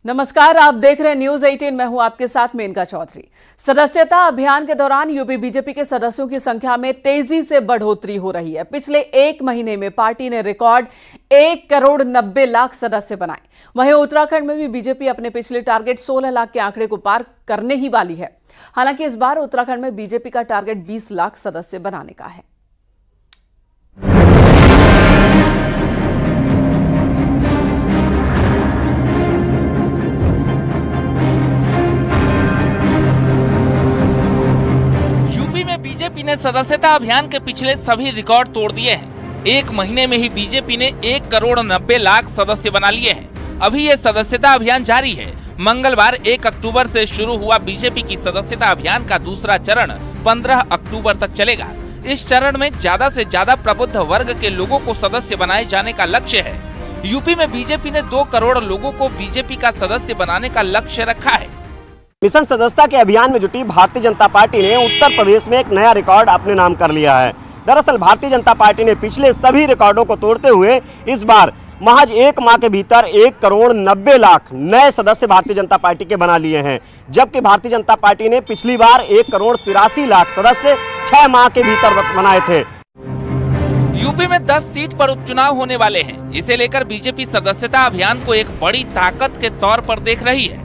नमस्कार, आप देख रहे हैं न्यूज 18। मैं हूं आपके साथ मेनका चौधरी। सदस्यता अभियान के दौरान यूपी बीजेपी के सदस्यों की संख्या में तेजी से बढ़ोतरी हो रही है। पिछले एक महीने में पार्टी ने रिकॉर्ड 1,90,00,000 सदस्य बनाए। वहीं उत्तराखंड में भी बीजेपी अपने पिछले टारगेट 16 लाख के आंकड़े को पार करने ही वाली है। हालांकि इस बार उत्तराखंड में बीजेपी का टारगेट 20 लाख सदस्य बनाने का है। बीजेपी ने सदस्यता अभियान के पिछले सभी रिकॉर्ड तोड़ दिए हैं। एक महीने में ही बीजेपी ने 1,90,00,000 सदस्य बना लिए हैं। अभी ये सदस्यता अभियान जारी है। मंगलवार 1 अक्टूबर से शुरू हुआ बीजेपी की सदस्यता अभियान का दूसरा चरण 15 अक्टूबर तक चलेगा। इस चरण में ज्यादा से ज्यादा प्रबुद्ध वर्ग के लोगों को सदस्य बनाए जाने का लक्ष्य है। यूपी में बीजेपी ने 2 करोड़ लोगों को बीजेपी का सदस्य बनाने का लक्ष्य रखा है। मिशन सदस्यता के अभियान में जुटी भारतीय जनता पार्टी ने उत्तर प्रदेश में एक नया रिकॉर्ड अपने नाम कर लिया है। दरअसल भारतीय जनता पार्टी ने पिछले सभी रिकॉर्डों को तोड़ते हुए इस बार महज एक माह के भीतर 1,90,00,000 नए सदस्य भारतीय जनता पार्टी के बना लिए हैं, जबकि भारतीय जनता पार्टी ने पिछली बार 1,83,00,000 सदस्य 6 माह के भीतर बनाए थे। यूपी में 10 सीट पर उपचुनाव होने वाले हैं। इसे लेकर बीजेपी सदस्यता अभियान को एक बड़ी ताकत के तौर पर देख रही है।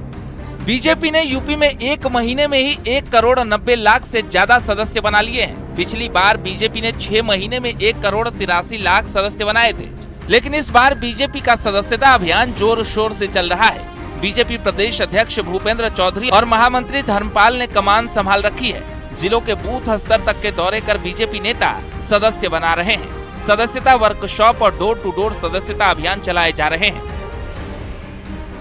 बीजेपी ने यूपी में एक महीने में ही 1,90,00,000 से ज्यादा सदस्य बना लिए हैं। पिछली बार बीजेपी ने 6 महीने में 1,83,00,000 सदस्य बनाए थे, लेकिन इस बार बीजेपी का सदस्यता अभियान जोर शोर से चल रहा है। बीजेपी प्रदेश अध्यक्ष भूपेंद्र चौधरी और महामंत्री धर्मपाल ने कमान संभाल रखी है। जिलों के बूथ स्तर तक के दौरे कर बीजेपी नेता सदस्य बना रहे हैं। सदस्यता वर्कशॉप और डोर टू डोर सदस्यता अभियान चलाए जा रहे हैं।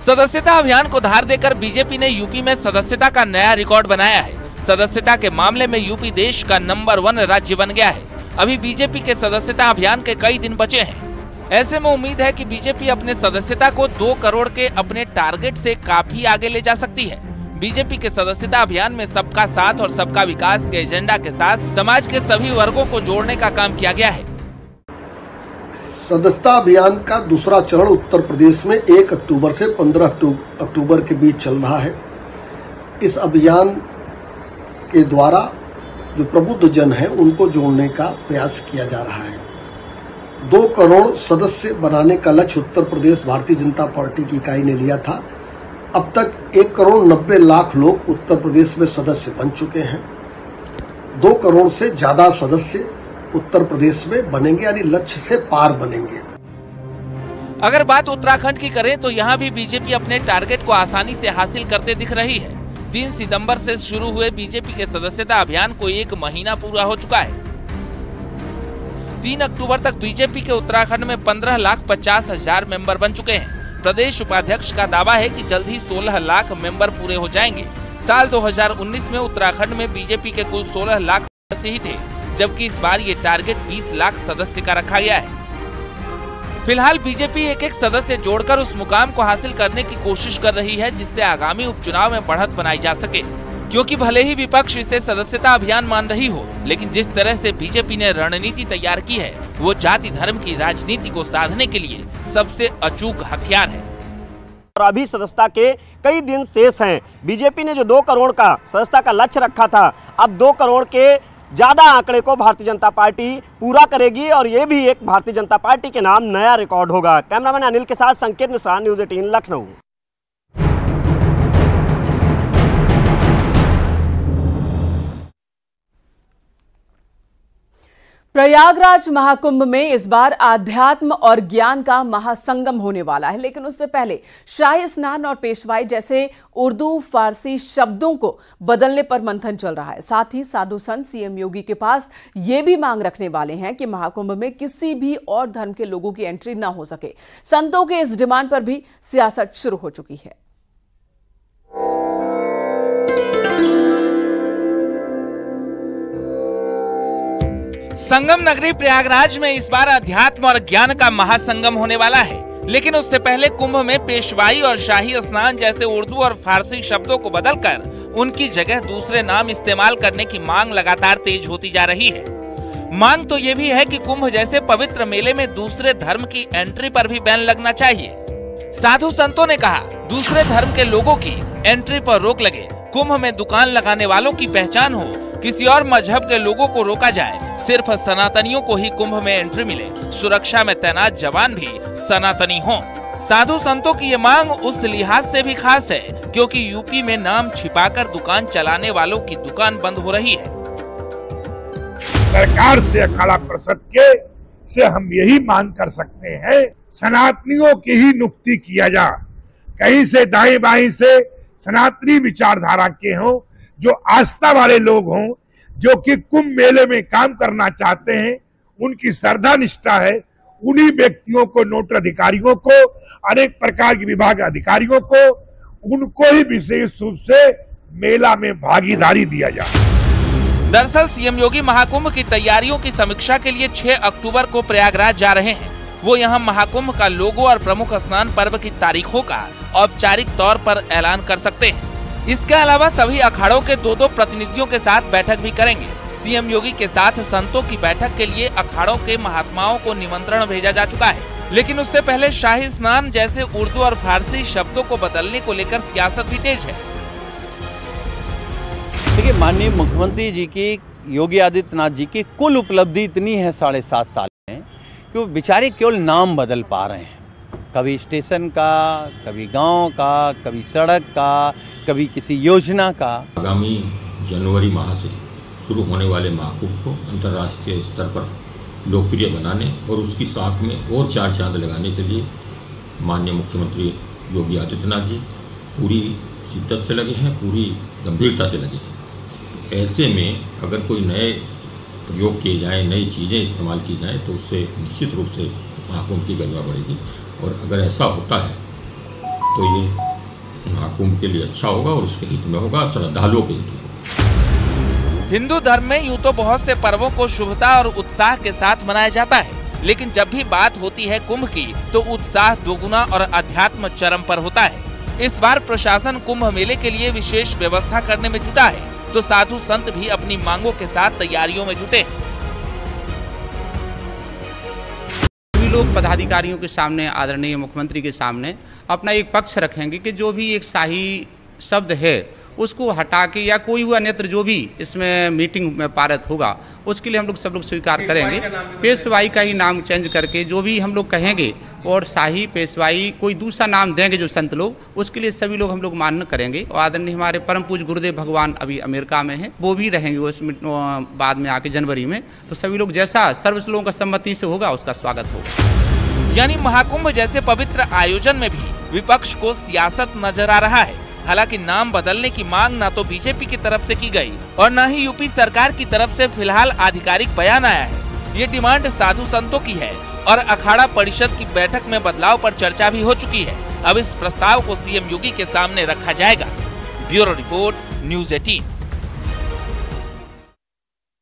सदस्यता अभियान को धार देकर बीजेपी ने यूपी में सदस्यता का नया रिकॉर्ड बनाया है। सदस्यता के मामले में यूपी देश का नंबर 1 राज्य बन गया है। अभी बीजेपी के सदस्यता अभियान के कई दिन बचे हैं। ऐसे में उम्मीद है कि बीजेपी अपने सदस्यता को 2 करोड़ के अपने टारगेट से काफी आगे ले जा सकती है। बीजेपी के सदस्यता अभियान में सबका साथ और सबका विकास के एजेंडा के साथ समाज के सभी वर्गों को जोड़ने का काम किया गया है। सदस्यता अभियान का दूसरा चरण उत्तर प्रदेश में 1 अक्टूबर से 15 अक्टूबर के बीच चल रहा है। इस अभियान के द्वारा जो प्रबुद्ध जन है उनको जोड़ने का प्रयास किया जा रहा है। 2 करोड़ सदस्य बनाने का लक्ष्य उत्तर प्रदेश भारतीय जनता पार्टी की इकाई ने लिया था। अब तक 1,90,00,000 लोग उत्तर प्रदेश में सदस्य बन चुके हैं। 2 करोड़ से ज्यादा सदस्य उत्तर प्रदेश में बनेंगे, यानी लक्ष्य से पार बनेंगे। अगर बात उत्तराखंड की करें तो यहाँ भी बीजेपी अपने टारगेट को आसानी से हासिल करते दिख रही है। 3 सितंबर से शुरू हुए बीजेपी के सदस्यता अभियान को 1 महीना पूरा हो चुका है। 3 अक्टूबर तक बीजेपी के उत्तराखंड में 15,50,000 मेंबर बन चुके हैं। प्रदेश उपाध्यक्ष का दावा है कि जल्द ही 16 लाख मेंबर पूरे हो जाएंगे। साल 2019 में उत्तराखंड में बीजेपी के कुल 16 लाख सदस्य ही थे, जबकि इस बार ये टारगेट 20 लाख सदस्य का रखा गया है। फिलहाल बीजेपी एक सदस्य जोड़कर उस मुकाम को हासिल करने की कोशिश कर रही है, जिससे आगामी उपचुनाव में बढ़त बनाई जा सके। क्योंकि भले ही विपक्ष इसे सदस्यता अभियान मान रही हो, लेकिन जिस तरह से बीजेपी ने रणनीति तैयार की है वो जाति धर्म की राजनीति को साधने के लिए सबसे अचूक हथियार है। और अभी सदस्यता के कई दिन शेष हैं। बीजेपी ने जो 2 करोड़ का सदस्यता का लक्ष्य रखा था, अब 2 करोड़ के ज्यादा आंकड़े को भारतीय जनता पार्टी पूरा करेगी और ये भी एक भारतीय जनता पार्टी के नाम नया रिकॉर्ड होगा। कैमरामैन अनिल के साथ संकेत मिश्रा, न्यूज 18 लखनऊ। प्रयागराज महाकुंभ में इस बार आध्यात्म और ज्ञान का महासंगम होने वाला है, लेकिन उससे पहले शाही स्नान और पेशवाई जैसे उर्दू फारसी शब्दों को बदलने पर मंथन चल रहा है। साथ ही साधु संत सीएम योगी के पास ये भी मांग रखने वाले हैं कि महाकुंभ में किसी भी और धर्म के लोगों की एंट्री न हो सके। संतों के इस डिमांड पर भी सियासत शुरू हो चुकी है। संगम नगरी प्रयागराज में इस बार अध्यात्म और ज्ञान का महासंगम होने वाला है, लेकिन उससे पहले कुंभ में पेशवाई और शाही स्नान जैसे उर्दू और फारसी शब्दों को बदलकर उनकी जगह दूसरे नाम इस्तेमाल करने की मांग लगातार तेज होती जा रही है। मांग तो ये भी है कि कुंभ जैसे पवित्र मेले में दूसरे धर्म की एंट्री पर भी बैन लगना चाहिए। साधु संतों ने कहा, दूसरे धर्म के लोगों की एंट्री पर रोक लगे, कुंभ में दुकान लगाने वालों की पहचान हो, किसी और मजहब के लोगों को रोका जाए, सिर्फ सनातनियों को ही कुंभ में एंट्री मिले, सुरक्षा में तैनात जवान भी सनातनी हों। साधु संतों की ये मांग उस लिहाज से भी खास है क्योंकि यूपी में नाम छिपाकर दुकान चलाने वालों की दुकान बंद हो रही है। सरकार से अखाड़ा परिषद के से हम यही मांग कर सकते हैं, सनातनियों की ही नियुक्ति किया जा, कहीं से दाएं बाएं से सनातनी विचारधारा के हों, जो आस्था वाले लोग हों, जो कि कुंभ मेले में काम करना चाहते हैं, उनकी श्रद्धा निष्ठा है, उन्हीं व्यक्तियों को, नोट अधिकारियों को, अनेक प्रकार के विभाग अधिकारियों को, उनको ही विशेष रूप से मेला में भागीदारी दिया जाए। दरअसल सीएम योगी महाकुंभ की तैयारियों की समीक्षा के लिए 6 अक्टूबर को प्रयागराज जा रहे हैं। वो यहां महाकुंभ का लोगो और प्रमुख स्नान पर्व की तारीखों का औपचारिक तौर पर ऐलान कर सकते हैं। इसके अलावा सभी अखाड़ों के 2-2 प्रतिनिधियों के साथ बैठक भी करेंगे। सीएम योगी के साथ संतों की बैठक के लिए अखाड़ों के महात्माओं को निमंत्रण भेजा जा चुका है, लेकिन उससे पहले शाही स्नान जैसे उर्दू और फारसी शब्दों को बदलने को लेकर सियासत भी तेज है। देखिए, माननीय मुख्यमंत्री जी की, योगी आदित्यनाथ जी की कुल उपलब्धि इतनी है 7.5 साल में कि वो बेचारे केवल नाम बदल पा रहे हैं, कभी स्टेशन का, कभी गांव का, कभी सड़क का, कभी किसी योजना का। आगामी जनवरी माह से शुरू होने वाले महाकुंभ को अंतर्राष्ट्रीय स्तर पर लोकप्रिय बनाने और उसकी साथ में और 4 चांद लगाने के लिए माननीय मुख्यमंत्री योगी आदित्यनाथ जी पूरी शिद्दत से लगे हैं, पूरी गंभीरता से लगे हैं। ऐसे में अगर कोई नए प्रयोग किए जाएं, नई चीज़ें इस्तेमाल की जाएं, तो उससे निश्चित रूप से महाकुंभ की गरिमा बढ़ेगी। और अगर ऐसा होता है तो ये महाकुंभ के लिए अच्छा होगा और उसके हित में होगा, श्रद्धालुओं के हित में होगा। हिंदू धर्म में यूं तो बहुत से पर्वों को शुभता और उत्साह के साथ मनाया जाता है, लेकिन जब भी बात होती है कुंभ की तो उत्साह दोगुना और अध्यात्म चरम पर होता है। इस बार प्रशासन कुंभ मेले के लिए विशेष व्यवस्था करने में जुटा है, तो साधु संत भी अपनी मांगों के साथ तैयारियों में जुटे हैं। सभी लोग पदाधिकारियों के सामने, आदरणीय मुख्यमंत्री के सामने अपना एक पक्ष रखेंगे कि जो भी एक शाही शब्द है उसको हटा के या कोई हुआ अन्यत्र जो भी इसमें मीटिंग में पारित होगा उसके लिए हम लोग सब लोग स्वीकार करेंगे। पेशवाई का ही नाम चेंज करके जो भी हम लोग कहेंगे और शाही पेशवाई कोई दूसरा नाम देंगे जो संत लोग, उसके लिए सभी लोग हम लोग मान्य करेंगे। और आदरणीय हमारे परम पूज्य गुरुदेव भगवान अभी अमेरिका में हैं, वो भी रहेंगे उस बाद में आके जनवरी में। तो सभी लोग जैसा सर्व लोगों का सम्मति से होगा उसका स्वागत होगा। यानी महाकुंभ जैसे पवित्र आयोजन में भी विपक्ष को सियासत नजर आ रहा है। हालांकि नाम बदलने की मांग न तो बीजेपी की तरफ से की गई और न ही यूपी सरकार की तरफ से फिलहाल आधिकारिक बयान आया है। ये डिमांड साधु संतों की है और अखाड़ा परिषद की बैठक में बदलाव पर चर्चा भी हो चुकी है। अब इस प्रस्ताव को सीएम योगी के सामने रखा जाएगा। Bureau report, news 18।